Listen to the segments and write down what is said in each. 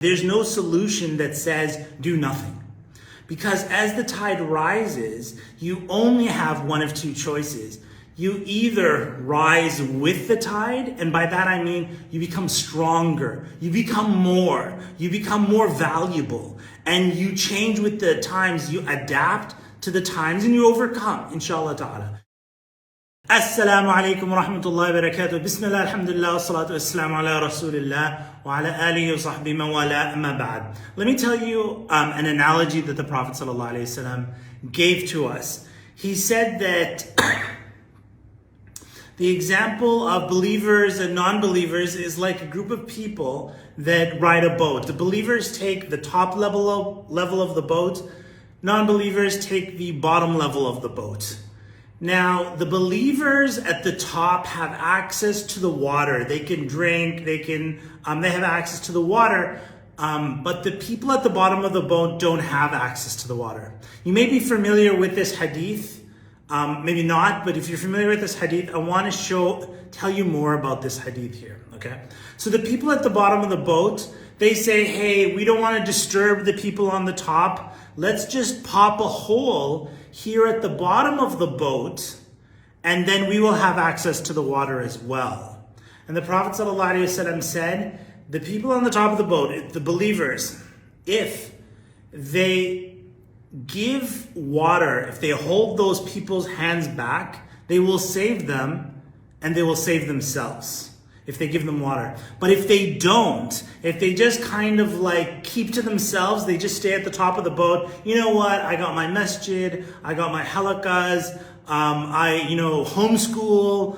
There's no solution that says do nothing. Because as the tide rises, you only have one of two choices. You either rise with the tide, and by that I mean you become stronger, you become more valuable, and you change with the times, you adapt to the times, and you overcome, inshallah ta'ala. Assalamu alaikum wa rahmatullahi wa barakatuh. Bismillah, alhamdulillah, wa salatu wassalamu ala rasulillah wa ala alihi wa sahbihi man wala amma ba'd. Let me tell you an analogy that the Prophet sallallahu alaihi wasallam gave to us. He said that the example of believers and non-believers is like a group of people that ride a boat. The believers take the top level of the boat. Non-believers take the bottom level of the boat. Now, the believers at the top have access to the water. They can drink, they have access to the water, but the people at the bottom of the boat don't have access to the water. You may be familiar with this hadith, maybe not, but if you're familiar with this hadith, I want to tell you more about this hadith here, okay? So the people at the bottom of the boat, they say, hey, we don't want to disturb the people on the top. Let's just pop a hole here at the bottom of the boat, and then we will have access to the water as well. And the Prophet ﷺ said, the people on the top of the boat, the believers, if they give water, if they hold those people's hands back, they will save them and they will save themselves if they give them water. But if they don't, if they just kind of like keep to themselves, they just stay at the top of the boat. You know what? I got my masjid, I got my halakas, I homeschool,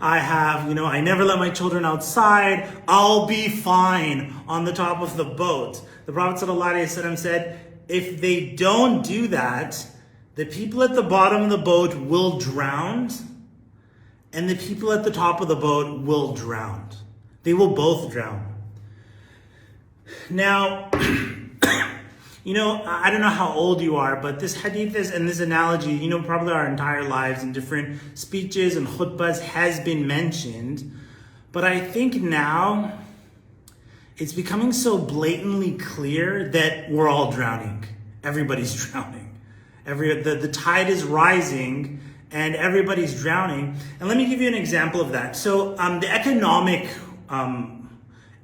I never let my children outside. I'll be fine on the top of the boat. The Prophet ﷺ said, if they don't do that, the people at the bottom of the boat will drown, and the people at the top of the boat will drown. They will both drown. Now, I don't know how old you are, but this hadith and this analogy, probably our entire lives in different speeches and khutbahs has been mentioned. But I think now it's becoming so blatantly clear that we're all drowning. Everybody's drowning. The tide is rising, and everybody's drowning. And let me give you an example of that. So the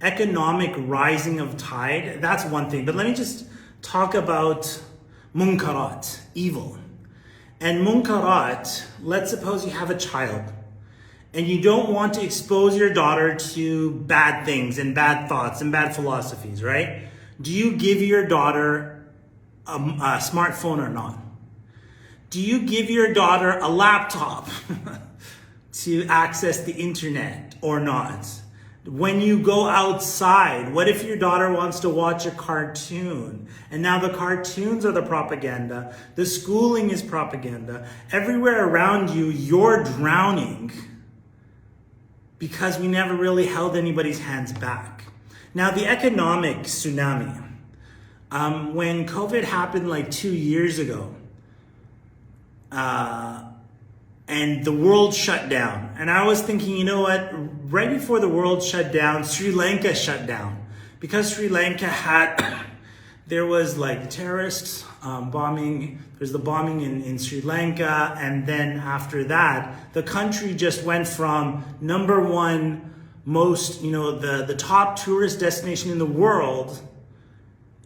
economic rising of tide, that's one thing. But let me just talk about munkarat, evil. And munkarat, let's suppose you have a child and you don't want to expose your daughter to bad things and bad thoughts and bad philosophies, right? Do you give your daughter a smartphone or not? Do you give your daughter a laptop to access the internet or not? When you go outside, what if your daughter wants to watch a cartoon? And now the cartoons are the propaganda. The schooling is propaganda. Everywhere around you, you're drowning because we never really held anybody's hands back. Now the economic tsunami, when COVID happened like 2 years ago, and the world shut down. And I was thinking, you know what? Right before the world shut down, Sri Lanka shut down. Because Sri Lanka there was like terrorists bombing, there's the bombing in Sri Lanka. And then after that, the country just went from number one most, the top tourist destination in the world,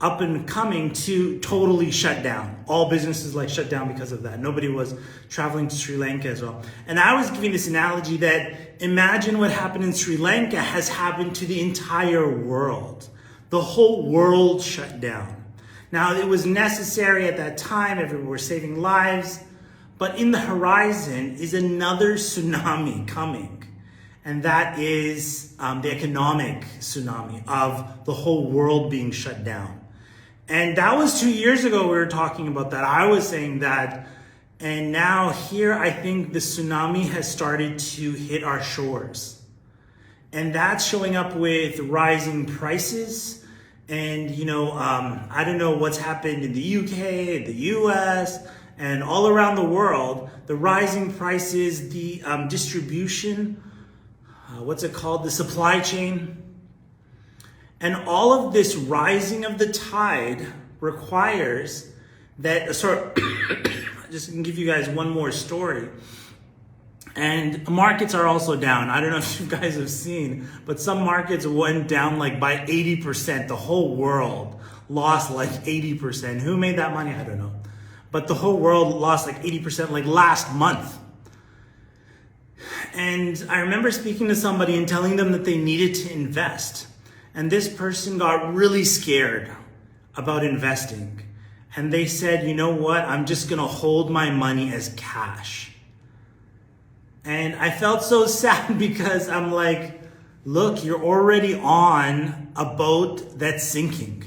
up and coming, to totally shut down. All businesses shut down because of that. Nobody was traveling to Sri Lanka as well. And I was giving this analogy that imagine what happened in Sri Lanka has happened to the entire world. The whole world shut down. Now, it was necessary at that time. Everyone was saving lives. But in the horizon is another tsunami coming. And that is the economic tsunami of the whole world being shut down. And that was 2 years ago we were talking about that. I was saying that. And now here I think the tsunami has started to hit our shores. And that's showing up with rising prices. And, I don't know what's happened in the UK, the US, and all around the world. The rising prices, the distribution, the supply chain. And all of this rising of the tide requires that, just to give you guys one more story. And markets are also down. I don't know if you guys have seen, but some markets went down like by 80%. The whole world lost like 80%. Who made that money? I don't know. But the whole world lost like 80% like last month. And I remember speaking to somebody and telling them that they needed to invest. And this person got really scared about investing. And they said, you know what? I'm just going to hold my money as cash. And I felt so sad because I'm like, look, you're already on a boat that's sinking.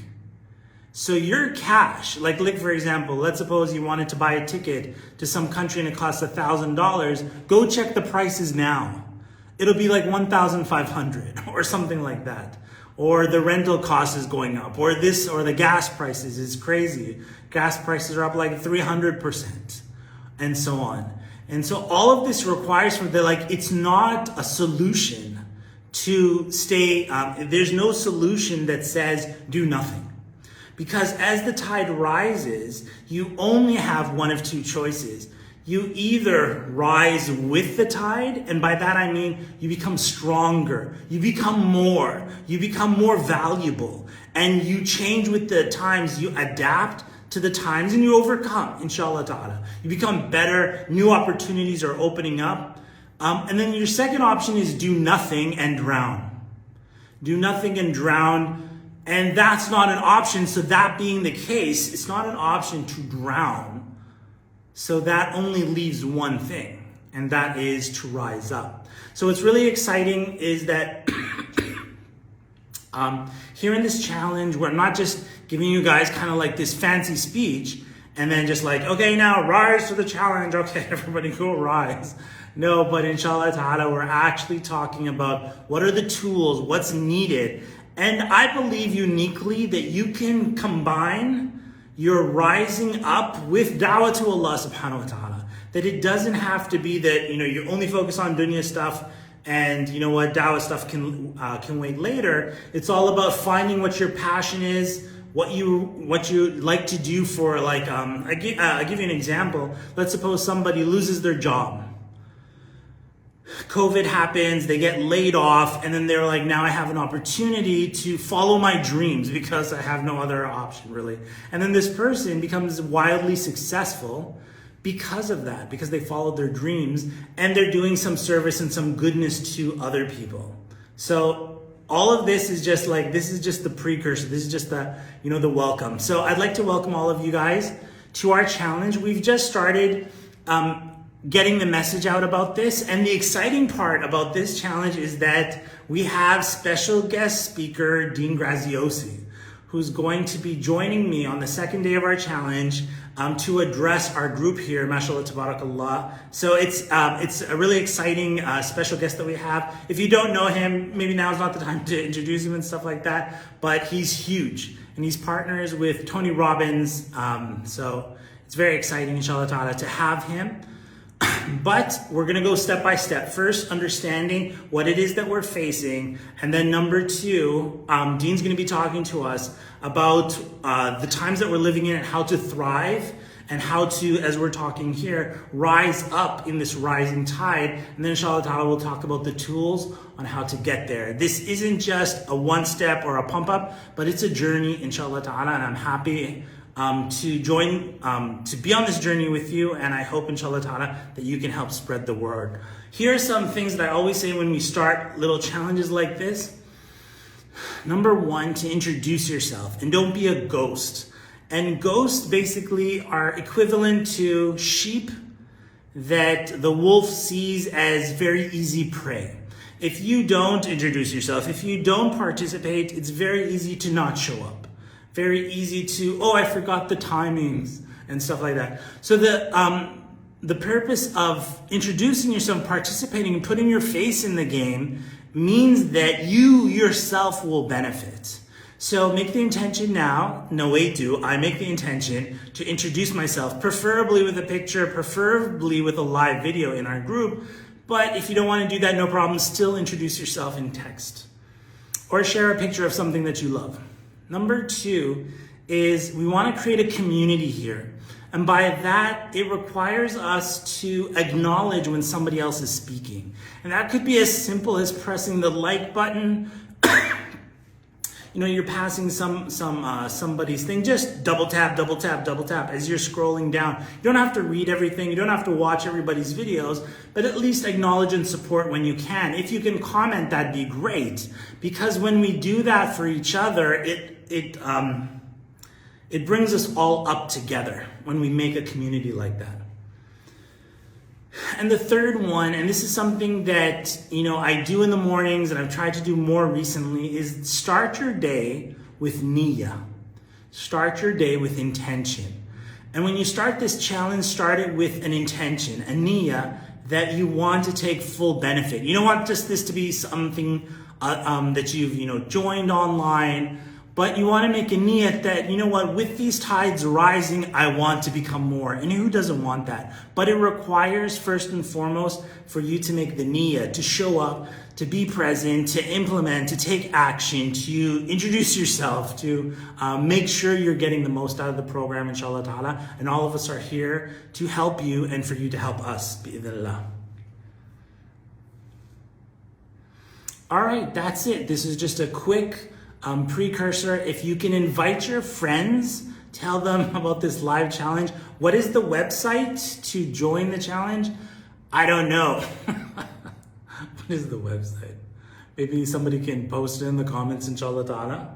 So your cash, like for example, let's suppose you wanted to buy a ticket to some country and it costs $1,000. Go check the prices now. It'll be like $1,500 or something like that. Or the rental cost is going up, or the gas prices is crazy. Gas prices are up like 300% and so on. And so all of this requires it's not a solution to stay, there's no solution that says do nothing. Because as the tide rises, you only have one of two choices. You either rise with the tide, and by that I mean you become stronger, you become more valuable, and you change with the times, you adapt to the times, and you overcome, inshallah ta'ala. You become better, new opportunities are opening up. And then your second option is do nothing and drown. Do nothing and drown. And that's not an option. So that being the case, it's not an option to drown. So that only leaves one thing, and that is to rise up. So what's really exciting is that here in this challenge, we're not just giving you guys kind of like this fancy speech and then just like, okay, now rise to the challenge. Okay, everybody go rise. No, but inshallah ta'ala, we're actually talking about what are the tools, what's needed. And I believe uniquely that you can combine your rising up with da'wah to Allah subhanahu wa ta'ala. That it doesn't have to be that, you only focus on dunya stuff and you know what, da'wah stuff can wait later. It's all about finding what your passion is, what you like to do for I'll give you an example. Let's suppose somebody loses their job. COVID happens, they get laid off, and then they're like, now I have an opportunity to follow my dreams because I have no other option really. And then this person becomes wildly successful because of that, because they followed their dreams and they're doing some service and some goodness to other people. So all of this is just this is just the precursor. This is just the welcome. So I'd like to welcome all of you guys to our challenge. We've just started getting the message out about this. And the exciting part about this challenge is that we have special guest speaker, Dean Graziosi, who's going to be joining me on the second day of our challenge to address our group here, mashallah, tabarakallah. So it's a really exciting special guest that we have. If you don't know him, maybe now is not the time to introduce him and stuff like that, but he's huge. And he's partners with Tony Robbins. So it's very exciting, inshallah ta'ala, to have him. But we're going to go step by step. First, understanding what it is that we're facing. And then number two, Dean's going to be talking to us about the times that we're living in and how to thrive and how to, as we're talking here, rise up in this rising tide. And then inshallah ta'ala, we'll talk about the tools on how to get there. This isn't just a one step or a pump up, but it's a journey, inshallah ta'ala. And I'm happy to join, to be on this journey with you, and I hope, inshallah ta'ala, that you can help spread the word. Here are some things that I always say when we start little challenges like this. Number one, to introduce yourself, and don't be a ghost. And ghosts basically are equivalent to sheep that the wolf sees as very easy prey. If you don't introduce yourself, if you don't participate, it's very easy to not show up. Very easy to, I forgot the timings and stuff like that. So the purpose of introducing yourself, participating, and putting your face in the game means that you yourself will benefit. So make the intention now. No, wait, I make the intention to introduce myself, preferably with a picture, preferably with a live video in our group. But if you don't want to do that, no problem. Still introduce yourself in text. or share a picture of something that you love. Number 2 is we want to create a community here. And by that, it requires us to acknowledge when somebody else is speaking. And that could be as simple as pressing the like button. You know, you're passing somebody's thing, just double tap as you're scrolling down. You don't have to read everything, you don't have to watch everybody's videos, but at least acknowledge and support when you can. If you can comment, that'd be great. Because when we do that for each other, it brings us all up together when we make a community like that. And the third one, and this is something that, you know, I do in the mornings and I've tried to do more recently, is start your day with niyyah. Start your day with intention. And when you start this challenge, start it with an intention, a niyyah that you want to take full benefit. You don't want just this to be something that you've, you know, joined online, but you want to make a niyyah that, you know what, with these tides rising, I want to become more. And who doesn't want that? But it requires, first and foremost, for you to make the niyyah, to show up, to be present, to implement, to take action, to introduce yourself, to make sure you're getting the most out of the program, inshallah ta'ala. And all of us are here to help you and for you to help us, bi'idhnillah. All right, that's it. This is just a quick precursor. If you can invite your friends, tell them about this live challenge. What is the website to join the challenge? I don't know. What is the website? Maybe somebody can post it in the comments, inshallah ta'ala.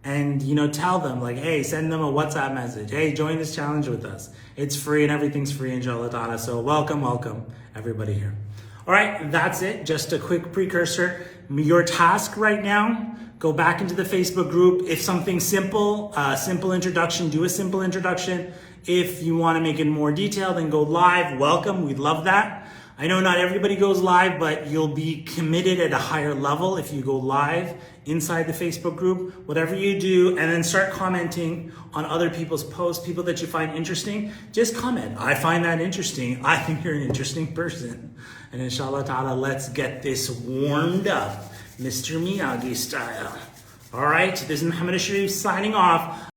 And, you know, tell them, like, hey, send them a WhatsApp message. Hey, join this challenge with us. It's free and everything's free, inshallah ta'ala. So welcome everybody here. All right, that's it. Just a quick precursor. Your task right now, go back into the Facebook group. If something simple, simple introduction, do a simple introduction. If you want to make it more detailed, then go live. Welcome, we'd love that. I know not everybody goes live, but you'll be committed at a higher level if you go live inside the Facebook group. Whatever you do, and then start commenting on other people's posts, people that you find interesting, just comment. I find that interesting. I think you're an interesting person. And inshallah ta'ala, let's get this warmed up, Mr. Miyagi style. All right, this is Muhammad Alshareef signing off.